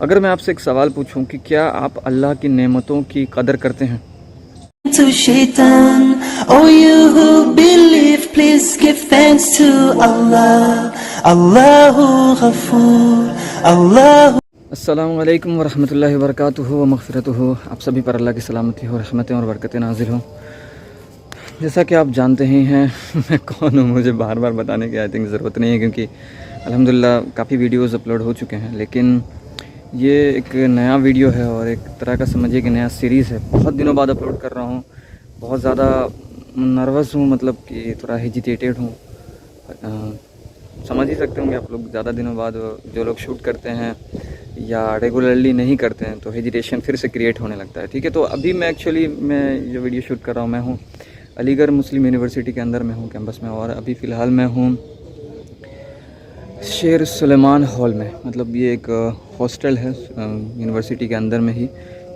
اگر میں آپ سے ایک سوال پوچھوں کہ کیا آپ اللہ کی نعمتوں کی قدر کرتے ہیں؟ To shaitan, oh you who believe, please give thanks to Allah. Allahu Ghafoor, Allahu. السلام علیکم ورحمۃ اللہ وبرکاتہ و مغفرتہ. آپ سبھی پر اللہ کی سلامتی اور رحمتیں اور برکتیں نازل ہوں. جیسا کہ آپ جانتے ہی ہیں میں کون ہوں، مجھے بار بار بتانے کی آئی تھنک ضرورت نہیں ہے، کیونکہ الحمدللہ کافی ویڈیوز اپلوڈ ہو چکے ہیں. لیکن یہ ایک نیا ویڈیو ہے اور ایک طرح کا سمجھیے کہ نیا سیریز ہے. بہت دنوں بعد اپلوڈ کر رہا ہوں. بہت زیادہ نروس ہوں، مطلب کہ تھوڑا ہیجیٹیٹیڈ ہوں. سمجھ ہی سکتے ہوں کہ آپ لوگ زیادہ دنوں بعد جو لوگ شوٹ کرتے ہیں یا ریگولرلی نہیں کرتے ہیں تو ہیجیٹیشن پھر سے کریٹ ہونے لگتا ہے. ٹھیک ہے، تو ابھی میں جو ویڈیو شوٹ کر رہا ہوں میں ہوں علی گڑھ مسلم یونیورسٹی کے اندر میں ہوں کیمپس میں، اور ابھی فی الحال میں ہوں شیر سلیمان ہال میں. مطلب یہ ایک ہاسٹل ہے یونیورسٹی کے اندر میں ہی.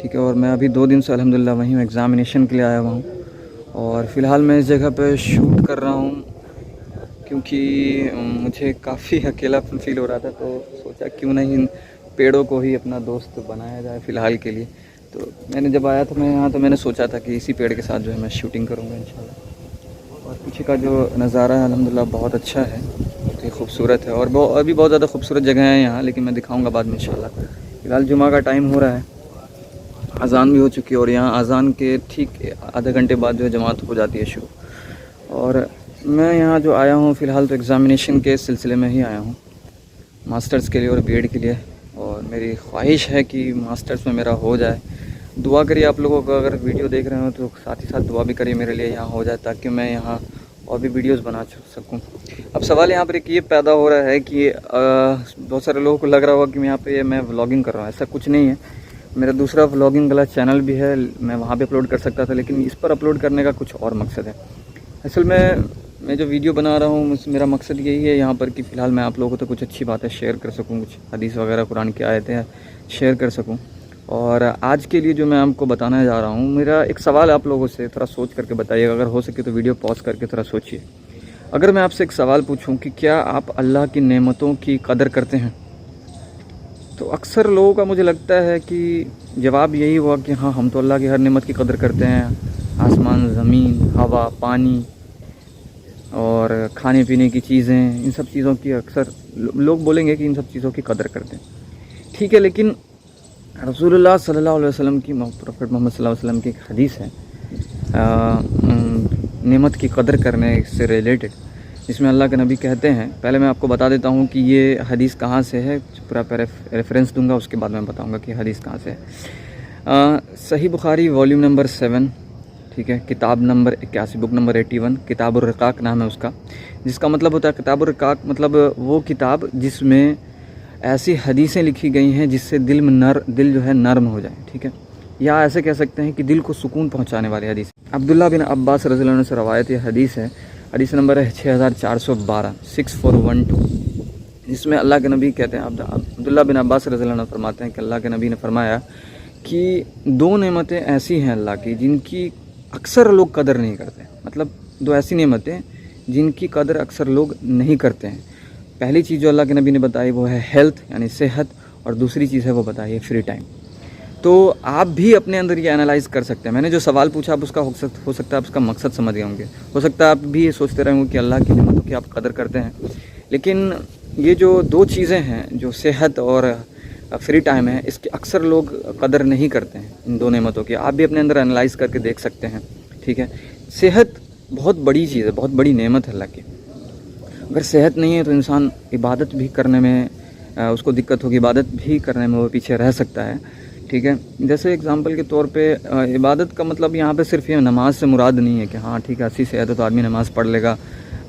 ٹھیک ہے، اور میں ابھی 2 دن سے الحمدللہ وہیں ایگزامینیشن کے لیے آیا ہوا ہوں، اور فی الحال میں اس جگہ پہ شوٹ کر رہا ہوں کیونکہ مجھے کافی اکیلا فیل ہو رہا تھا. تو سوچا کیوں نہیں ان پیڑوں کو ہی اپنا دوست بنایا جائے فی الحال کے لیے. تو میں نے جب آیا تھا میں یہاں تو میں نے سوچا تھا کہ اسی پیڑ کے ساتھ جو ہے میں شوٹنگ کروں گا انشاءاللہ. اور پیچھے کا جو نظارہ ہے الحمدللہ بہت اچھا ہے، بہت ہی خوبصورت ہے، اور ابھی بہت زیادہ خوبصورت جگہ ہیں یہاں، لیکن میں دکھاؤں گا بعد میں انشاءاللہ. فی الحال جمعہ کا ٹائم ہو رہا ہے، اذان بھی ہو چکی ہے، اور یہاں اذان کے ٹھیک آدھے گھنٹے بعد جو ہے جماعت ہو جاتی ہے شروع. اور میں یہاں جو آیا ہوں فی الحال تو ایگزامینیشن کے سلسلے میں ہی آیا ہوں، ماسٹرز کے لیے اور بی ایڈ کے لیے. اور میری خواہش ہے کہ ماسٹرز میں میرا ہو جائے. دعا کریے آپ لوگوں کو، اگر ویڈیو دیکھ رہے ہوں تو ساتھ ہی ساتھ دعا بھی کریے میرے لیے یہاں ہو جائے، تاکہ میں یہاں اور بھی ویڈیوز بنا سکوں. اب سوال یہاں پر ایک یہ پیدا ہو رہا ہے کہ بہت سارے لوگوں کو لگ رہا ہوگا کہ میں یہاں پہ میں ولاگنگ کر رہا ہوں. ایسا کچھ نہیں ہے. میرا دوسرا ولاگنگ والا چینل بھی ہے، میں وہاں پہ اپلوڈ کر سکتا تھا، لیکن اس پر اپلوڈ کرنے کا کچھ اور مقصد ہے. اصل میں جو ویڈیو بنا رہا ہوں میرا مقصد یہی ہے یہاں پر کہ فی الحال میں آپ لوگوں کو کچھ اچھی باتیں شیئر کر سکوں، کچھ حدیث وغیرہ قرآن کی آیتیں شیئر کر سکوں. اور آج کے لیے جو میں آپ کو بتانا جا رہا ہوں، میرا ایک سوال آپ لوگوں سے تھوڑا سوچ کر کے بتائیے گا، اگر ہو سکے تو ویڈیو پاز کر کے تھوڑا سوچیے. اگر میں آپ سے ایک سوال پوچھوں کہ کیا آپ اللہ کی نعمتوں کی قدر کرتے ہیں، تو اکثر لوگوں کا مجھے لگتا ہے کہ جواب یہی ہوا کہ ہاں ہم تو اللہ کی ہر نعمت کی قدر کرتے ہیں. آسمان، زمین، ہوا، پانی اور کھانے پینے کی چیزیں، ان سب چیزوں کی اکثر لوگ بولیں گے کہ ان سب چیزوں کی قدر کرتے ہیں. ٹھیک ہے، لیکن رسول اللہ صلی اللہ علیہ وسلم کی، پروفیٹ محمد صلی اللہ علیہ وسلم کی ایک حدیث ہے نعمت کی قدر کرنے سے ریلیٹڈ، جس میں اللہ کے نبی کہتے ہیں. پہلے میں آپ کو بتا دیتا ہوں کہ یہ حدیث کہاں سے ہے، پورا ریفرنس دوں گا، اس کے بعد میں بتاؤں گا کہ حدیث کہاں سے ہے. صحیح بخاری والیوم نمبر 7، ٹھیک ہے، کتاب نمبر 81، بک نمبر 81، کتاب الرقاق نام ہے اس کا، جس کا مطلب ہوتا ہے کتاب الرقاق، مطلب وہ کتاب جس میں ایسی حدیثیں لکھی گئی ہیں جس سے دل جو ہے نرم ہو جائے. ٹھیک ہے، یا ایسے کہہ سکتے ہیں کہ دل کو سکون پہنچانے والی حدیث. عبداللہ بن عباس رضی اللہ عنہ سے روایت یہ حدیث ہے، حدیث نمبر ہے 6412، 6412، جس میں اللہ کے نبی کہتے ہیں، عبداللہ بن عباس رضی اللہ عنہ فرماتے ہیں کہ اللہ کے نبی نے فرمایا کہ 2 نعمتیں ایسی ہیں اللہ کی جن کی اکثر لوگ قدر نہیں کرتے. مطلب 2 ایسی نعمتیں جن کی قدر اکثر لوگ نہیں کرتے ہیں. پہلی چیز جو اللہ کے نبی نے بتائی وہ ہے ہیلتھ یعنی صحت، اور دوسری چیز ہے وہ بتائی ہے فری ٹائم. تو آپ بھی اپنے اندر یہ انالائز کر سکتے ہیں. میں نے جو سوال پوچھا آپ اس کا ہو سکتا ہے آپ اس کا مقصد سمجھ گئے ہوں گے. ہو سکتا ہے آپ بھی یہ سوچتے رہے ہوں کہ اللہ کی نعمتوں کی آپ قدر کرتے ہیں، لیکن یہ جو 2 چیزیں ہیں، جو صحت اور فری ٹائم ہے، اس کی اکثر لوگ قدر نہیں کرتے ہیں، ان 2 نعمتوں کی. آپ بھی اپنے اندر انالائز کر کے دیکھ سکتے ہیں. ٹھیک ہے، صحت بہت بڑی چیز ہے، بہت بڑی نعمت ہے اللہ کی. اگر صحت نہیں ہے تو انسان عبادت بھی کرنے میں اس کو دقت ہوگی، عبادت بھی کرنے میں وہ پیچھے رہ سکتا ہے. ٹھیک ہے، جیسے اگزامپل کے طور پہ عبادت کا مطلب یہاں پہ صرف یہ نماز سے مراد نہیں ہے کہ ہاں ٹھیک ہے اچھی صحت ہے تو آدمی نماز پڑھ لے گا،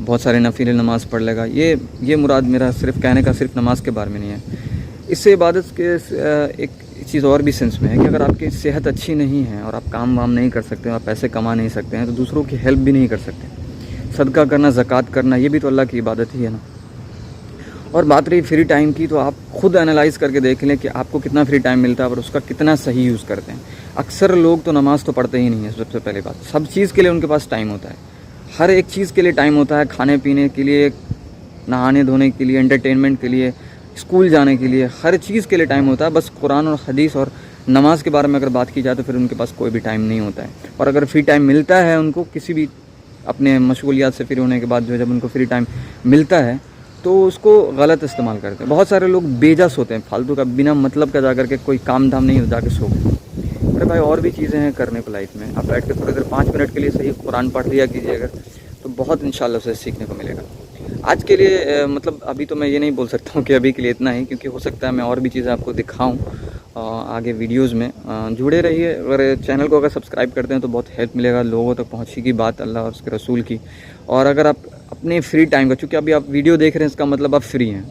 بہت سارے نفل نماز پڑھ لے گا. یہ مراد میرا صرف کہنے کا صرف نماز کے بارے میں نہیں ہے. اس سے عبادت کے ایک چیز اور بھی سینس میں ہے کہ اگر آپ کی صحت اچھی نہیں ہے اور آپ کام وام نہیں کر سکتے، آپ پیسے کما نہیں سکتے ہیں، تو دوسروں کی ہیلپ بھی نہیں کر سکتے. صدقہ کرنا، زکوٰۃ کرنا، یہ بھی تو اللہ کی عبادت ہی ہے نا. اور بات رہی فری ٹائم کی، تو آپ خود انالائز کر کے دیکھ لیں کہ آپ کو کتنا فری ٹائم ملتا ہے اور اس کا کتنا صحیح یوز کرتے ہیں. اکثر لوگ تو نماز تو پڑھتے ہی نہیں ہیں. سب سے پہلے بات، سب چیز کے لیے ان کے پاس ٹائم ہوتا ہے، ہر ایک چیز کے لیے ٹائم ہوتا ہے، کھانے پینے کے لیے، نہانے دھونے کے لیے، انٹرٹینمنٹ کے لیے، اسکول جانے کے لیے، ہر چیز کے لیے ٹائم ہوتا ہے. بس قرآن اور حدیث اور نماز کے بارے میں اگر بات کی جائے تو پھر ان کے پاس کوئی بھی ٹائم نہیں ہوتا ہے. اور اگر فری ٹائم ملتا ہے ان کو کسی بھی اپنے مشغولیات سے فری ہونے کے بعد، جو ہے جب ان کو فری ٹائم ملتا ہے تو اس کو غلط استعمال کرتے ہیں. بہت سارے لوگ بیجا ہوتے ہیں، فالتو کا بنا مطلب کا جا کر کے کوئی کام دھام نہیں جا کے سو گئے. ارے بھائی اور بھی چیزیں ہیں کرنے کو لائف میں. آپ بیٹھ کے تھوڑی دیر 5 منٹ کے لیے صحیح قرآن پڑھ لیا کیجیے گا تو بہت انشاءاللہ اسے سیکھنے کو ملے گا. آج کے لیے مطلب ابھی تو میں یہ نہیں بول سکتا ہوں کہ ابھی کے لیے اتنا ہی، کیونکہ ہو سکتا ہے میں اور بھی چیزیں آپ کو دکھاؤں آگے ویڈیوز میں. جڑے رہیے. اگر چینل کو اگر سبسکرائب کرتے ہیں تو بہت ہیلپ ملے گا، لوگوں تک پہنچے گی بات اللہ اور اس کے رسول کی. اور اگر آپ اپنے فری ٹائم کا، چونکہ ابھی آپ ویڈیو دیکھ رہے ہیں اس کا مطلب آپ فری ہیں،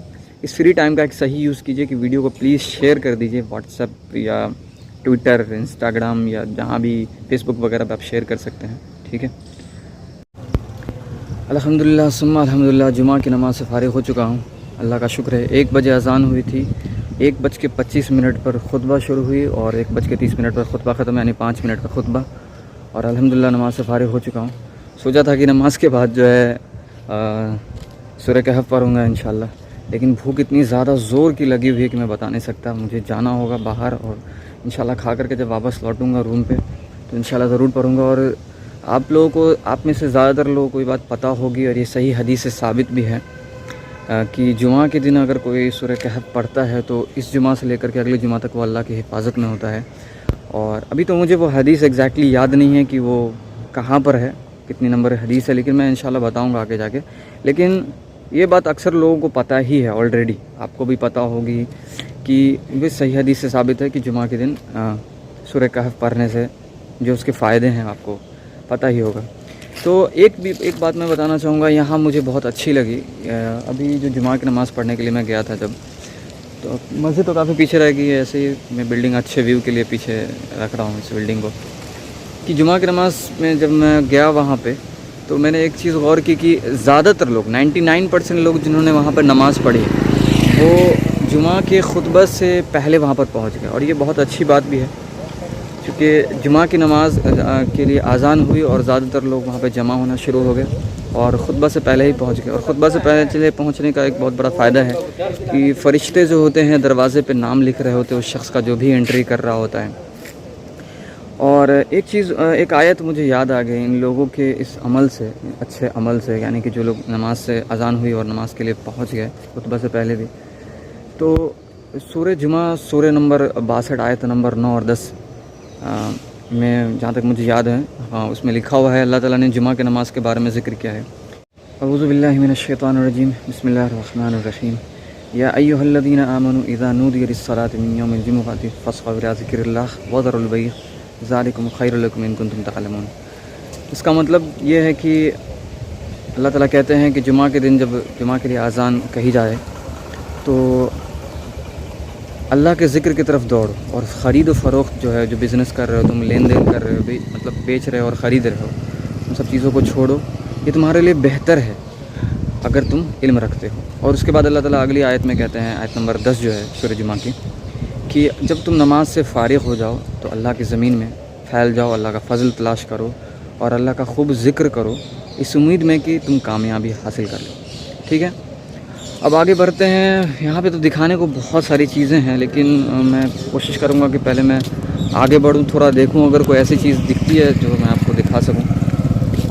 اس فری ٹائم کا ایک صحیح یوز کیجیے کہ ویڈیو کو پلیز شیئر کر دیجیے واٹس ایپ یا ٹویٹر، انسٹاگرام یا جہاں بھی فیس بک وغیرہ پہ آپ شیئر کر سکتے ہیں. ٹھیک ہے. الحمدللہ ثم الحمدللہ، جمعہ کی نماز سے فارغ ہو چکا ہوں. اللہ کا شکر ہے. 1 بجے اذان ہوئی تھی، 1:25 پر خطبہ شروع ہوئی اور 1:30 پر خطبہ ختم، یعنی 5 منٹ کا خطبہ. اور الحمدللہ نماز سے فارغ ہو چکا ہوں. سوچا تھا کہ نماز کے بعد جو ہے سورہ کہف پڑھوں گا انشاءاللہ، لیکن بھوک اتنی زیادہ زور کی لگی ہوئی ہے کہ میں بتا نہیں سکتا. مجھے جانا ہوگا باہر اور انشاءاللہ کھا کر کے جب واپس لوٹوں گا روم پہ تو انشاءاللہ ضرور پڑھوں گا. اور آپ لوگوں کو، آپ میں سے زیادہ تر لوگوں کو یہ بات پتہ ہوگی اور یہ صحیح حدیث سے ثابت بھی ہے کہ جمعہ کے دن اگر کوئی سورہ کہف پڑھتا ہے تو اس جمعہ سے لے کر کے اگلے جمعہ تک وہ اللہ کی حفاظت میں ہوتا ہے. اور ابھی تو مجھے وہ حدیث ایگزیکٹلی یاد نہیں ہے کہ وہ کہاں پر ہے، کتنی نمبر حدیث ہے، لیکن میں انشاءاللہ بتاؤں گا آگے جا کے. لیکن یہ بات اکثر لوگوں کو پتہ ہی ہے آلریڈی، آپ کو بھی پتہ ہوگی کہ یہ صحیح حدیث سے ثابت ہے کہ جمعہ کے دن سورہ کہف پڑھنے سے جو اس کے فائدے ہیں آپ کو پتہ ہی ہوگا. تو ایک بات میں بتانا چاہوں گا، یہاں مجھے بہت اچھی لگی. ابھی جو جمعہ کی نماز پڑھنے کے لیے میں گیا تھا جب، تو مسجد تو کافی پیچھے رہ گئی ہے، ایسے ہی میں بلڈنگ اچھے ویو کے لیے پیچھے رکھ رہا ہوں اس بلڈنگ کو. کہ جمعہ کی نماز میں جب میں گیا وہاں پہ تو میں نے ایک چیز غور کی کہ زیادہ تر لوگ 99% لوگ جنہوں نے وہاں پر نماز پڑھی وہ جمعہ کے خطبہ سے پہلے وہاں پر پہنچ گئے. اور یہ بہت اچھی بات بھی ہے کیونکہ جمعہ کی نماز کے لیے اذان ہوئی اور زیادہ تر لوگ وہاں پہ جمع ہونا شروع ہو گئے اور خطبہ سے پہلے ہی پہنچ گئے. اور خطبہ سے پہلے پہنچنے کا ایک بہت بڑا فائدہ ہے کہ فرشتے جو ہوتے ہیں دروازے پہ نام لکھ رہے ہوتے ہیں اس شخص کا جو بھی انٹری کر رہا ہوتا ہے. اور ایک آیت مجھے یاد آ گئی ان لوگوں کے اس عمل سے، اچھے عمل سے، یعنی کہ جو لوگ نماز سے اذان ہوئی اور نماز کے لیے پہنچ گئے خطبہ سے پہلے بھی. تو سورہ جمعہ سورہ نمبر 62 آیت نمبر 9 اور 10 میں جہاں تک مجھے یاد ہے، ہاں اس میں لکھا ہوا ہے، اللہ تعالیٰ نے جمعہ کی نماز کے بارے میں ذکر کیا ہے. اعوذ باللہ من الشیطان الرجیم، بسم اللہ الرحمن الرحیم. یا ایھا الذین آمنوا اذا نودی للصلاۃ من یوم الجمعۃ فاسعوا الی ذکر اللہ وذروا البیع ذالکم خیر لکم ان کنتم تعلمون. اس کا مطلب یہ ہے کہ اللہ تعالیٰ کہتے ہیں کہ جمعہ کے دن جب جمعہ کے لیے اذان کہی جائے تو اللہ کے ذکر کی طرف دوڑو، اور خرید و فروخت جو ہے، جو بزنس کر رہے ہو تم، لین دین کر رہے ہو، مطلب بیچ رہے ہو اور خرید رہے ہو، ان سب چیزوں کو چھوڑو، یہ تمہارے لیے بہتر ہے اگر تم علم رکھتے ہو. اور اس کے بعد اللہ تعالیٰ اگلی آیت میں کہتے ہیں، آیت نمبر 10 جو ہے سورہ جمعہ کی، کہ جب تم نماز سے فارغ ہو جاؤ تو اللہ کی زمین میں پھیل جاؤ، اللہ کا فضل تلاش کرو اور اللہ کا خوب ذکر کرو، اس امید میں کہ تم کامیابی حاصل کر لو. ٹھیک ہے. اب آگے بڑھتے ہیں. یہاں پہ تو دکھانے کو بہت ساری چیزیں ہیں، لیکن میں کوشش کروں گا کہ پہلے میں آگے بڑھوں، تھوڑا دیکھوں، اگر کوئی ایسی چیز دکھتی ہے جو میں آپ کو دکھا سکوں،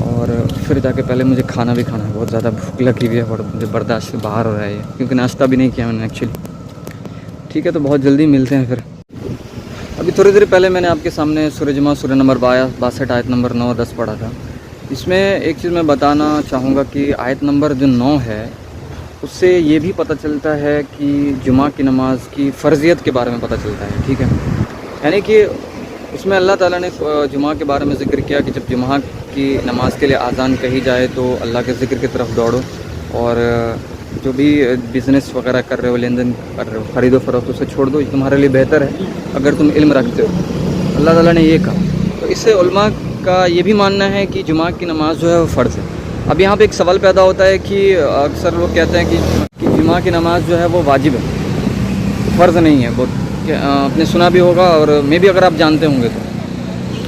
اور پھر جا کے پہلے مجھے کھانا بھی کھانا ہے. بہت زیادہ بھوک لگی ہوئی ہے اور مجھے برداشت سے باہر ہو رہا ہے کیونکہ ناشتہ بھی نہیں کیا میں نے ایکچولی. ٹھیک ہے، تو بہت جلدی ملتے ہیں پھر. ابھی تھوڑی دیر پہلے میں نے آپ کے سامنے سورہ جمعہ سورہ نمبر 62 آیت نمبر 9 اور 10 پڑھا تھا. اس میں ایک چیز میں بتانا چاہوں گا کہ آیت نمبر جو 9 ہے اس سے یہ بھی پتہ چلتا ہے کہ جمعہ کی نماز کی فرضیت کے بارے میں پتہ چلتا ہے. ٹھیک ہے. یعنی کہ اس میں اللہ تعالیٰ نے جمعہ کے بارے میں ذکر کیا کہ جب جمعہ کی نماز کے لیے اذان کہی جائے تو اللہ کے ذکر کی طرف دوڑو، اور جو بھی بزنس وغیرہ کر رہے ہو، لین دین کر رہے ہو، خرید و فروخت، اسے چھوڑ دو، یہ تمہارے لیے بہتر ہے اگر تم علم رکھتے ہو. اللہ تعالیٰ نے یہ کہا. تو اس سے علماء کا یہ بھی ماننا ہے کہ جمعہ کی نماز جو ہے وہ فرض ہے. اب یہاں پہ ایک سوال پیدا ہوتا ہے کہ اکثر لوگ کہتے ہیں کہ جمعہ کی نماز جو ہے وہ واجب ہے، فرض نہیں ہے. آپ نے سنا بھی ہوگا اور میں بھی اگر آپ جانتے ہوں گے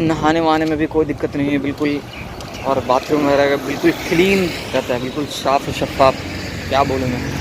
نہانے وہانے میں بھی کوئی دقت نہیں ہے بالکل، اور باتھ روم وغیرہ کا بالکل کلین رہتا ہے، بالکل صاف و شفاف، کیا بولوں میں.